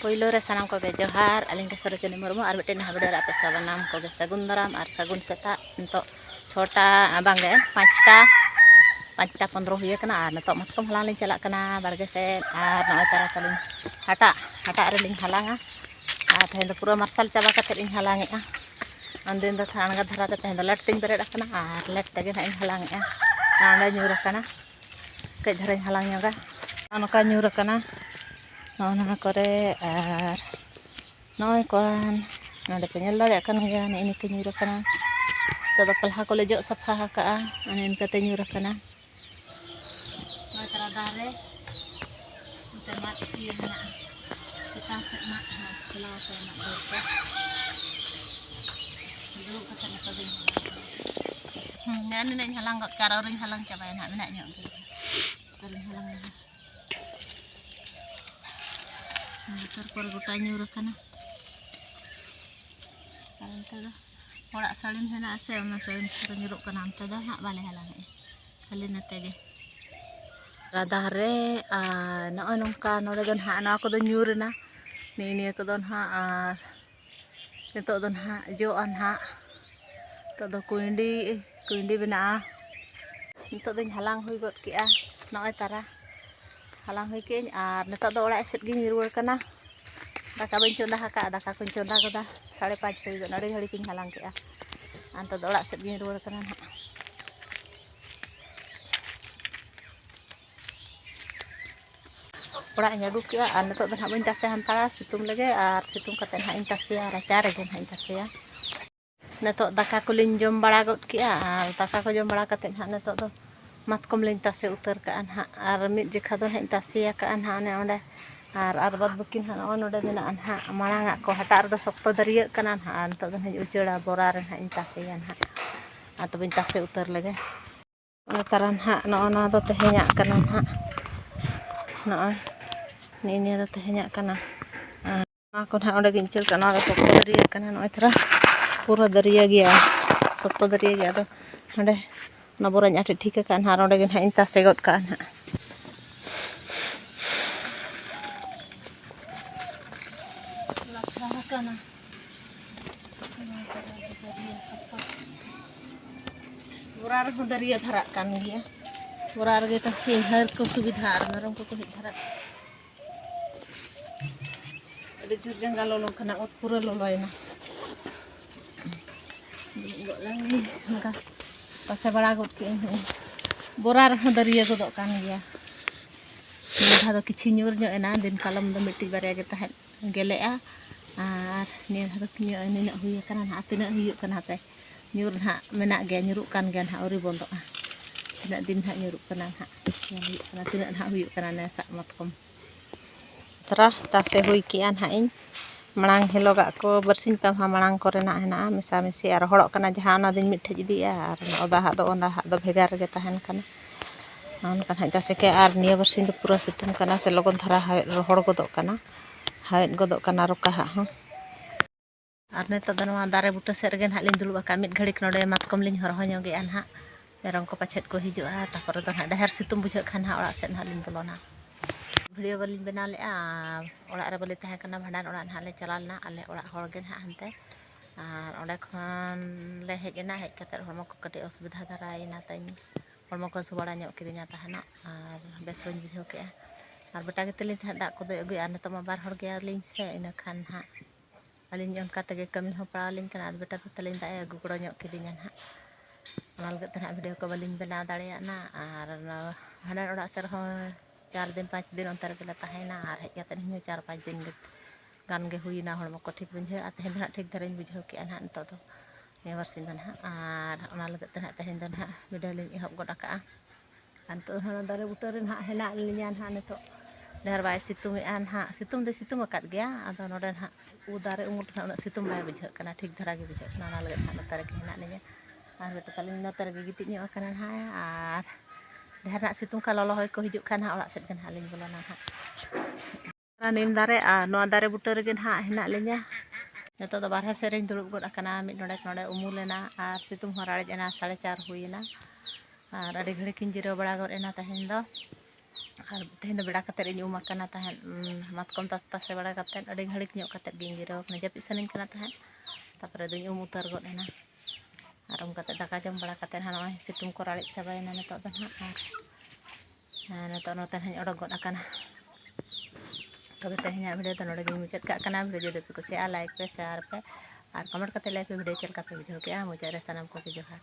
Poilo re sanam ko ge johar aling ke Sarojoni Murmu ar miten ha bedara pe sabanam ko ge sagun daram ar sagun seta entok chota abang ge 5टा 15 huye kana ar netok matkom halang ling calak kana barge sen ar noy tara taling hata re ling halanga ar tehen do pura marsal caba katet ing halangi a andin do thanga dhara te tehen do let ting bered kana ar let tege na ing halangi a nanda nyura kana ke dhara ing halang yoga anoka nyura kana nona kore ar noy kon nade penyel dare kan ya ini ke nyura kana to do pelha ko lejo safa ka a anin kate nyura kana noy tara dare te mat kieu na kita set mat selaw se mat do dulu kata na ka bin nan ning halang got karo ring halang cabai na menak nyok ring halang motor por gota nyuruh kana ante dah orak salim hena ase ona salim pura nyuruk kana ante dah hak bale halang kali nate ge radare no nongka node don hak na ko do nyurna ni ko don hak nitok don hak jo an hak to do kuindi bena nitok don halang hui got ki a noy tara halang hui ke ar nitok do orak set gi nyuruh kana daka bain chonda haka daka kun chonda goda 5:30 hui got nari hali king halang ke a anto do orak set gi nyuruh kana hak orak nyagu ke a nitok do hak bain tase hantara situng lege ar situng katen hak intasia raca regen hak intasia nitok daka kulin jom bara got ki a daka ko jom bara katen hak nitok do matkom lin tase utar ka an hak ar mit jekha do hak intasia ka an hak ne onde ar bad bukin hak node mena an hak maranga ko hatar do sokto dariya kana hak nitok do hak ucura bora ren hak intasia hak atau bain tase utar lege ona taran hak no do tehnya kana hak no ini do tehnya kana kon hak onde gincil kana do sokto dariya kana no tara pura dariya gya sokto dariya gya do onde naboranya ate ठीक kan har onde gen hak intase got kan hak kana borar ho dariya dhara kan gya borar ge ta sinhar ko सुविधा ar narong ko hit dhara ade jur janggal lolo kana ot pura loloina go langi maka pase bara got ki borar ho dariya godok kan gya nida do kichi nyur nyo ena din kalam do miti bare ge tahet gele a ar ni harus nyo ini nak huyu kana hak tina huyu kana te nyur hak menak ge nyuruk kan gan hak uri bontok tina din hak nyuruk kana hak kana tina hak huyu kana ne sak matkom terah tase hui kian hak in marang heloga ko bersin pam ha marang korena hena misa misi ar horok kana jaha ona din mit thej di ar oda hak do bhegar ge tahen kana non kan hak tase ke ar niya bersin do pura situng kana se logon dhara rohor godok kana hawet godok kana roka hak ho ar nitok do nwa dare buta ser gen hak lin dulu baka mit ghadik node matkom lin horho nyoge an hak merong ko pachet ko hijua tapor do hak dahar situng bujhak khan hak orak set hak lin bolona video balin bena le a orak re bali tahe kana bhandan orak hak le chalal na ale orak hor gen hak hante ar onde khon le hej ena hej kate hormo ko kate osubidha darai na taኝ hormo ko subara nyok kirinya tahana ar bes bañ bujhau ke ar beta ge telin dak ko do agu ar nitok ma bar hor ge alin se ina khan hak alin onka tege kami ho paralin kana ar beta telin da agu goro nyok kirinya hak onal ge tan video ko balin bena dare na ar hanan orak ser ho 4 दिन 5 दिन अंतर के tahena ar hej kate ni 4-5 दिन gan ge huina hormo ko ठीक bunjhe at hen hak ठीक धरेन bujhau ke an hak nitok do ne warsin dan hak ar onal ge tan tehen dan hak video lin ihop god aka anto hana dare butarin hak hena linyan hak nitok dahar bai situng an hak situng de situng akat gya ado noden hak udare umut hak situng bai bujhak kana ठीक dhara ge bujhak kana onal ge hak notare ke hena ninya ar beto kalin notare ge gitik nyo kana ha ar dahar hak situng ka lolo hoy ko hijuk kan hak orak set kan hak lin bolona hak nim dare no dare butar gen hak hena linya nitok do barhe sereng dulub god akana mit node umulena ar situng ho rarej ena 4:30 huina ar ade ghari kin jiro bara god ena tahen do और तेहन बेड़ा कते इन उम आकना तहन मातकम तासे बड़ा कते अड़ी घड़िक ᱧᱚᱜ कते गिन जिराव कना जपिद सनिन कना तहन तापरे दुñ उम उतार गद एना और उम कते दाका जम बड़ा कते हां नय सितुंग को राड़िक चाबायना नितो द हां नितो नोते हኝ ओडक गद आकना तबे तेहኛ वीडियो तो नोडे गिन मुचाद का कना वीडियो जदि पे कुसिया लाइक पे शेयर पे और कमेंट कते लाइक पे वीडियो चल का पे बुझाव के मुचाद रे सनम को जोहार।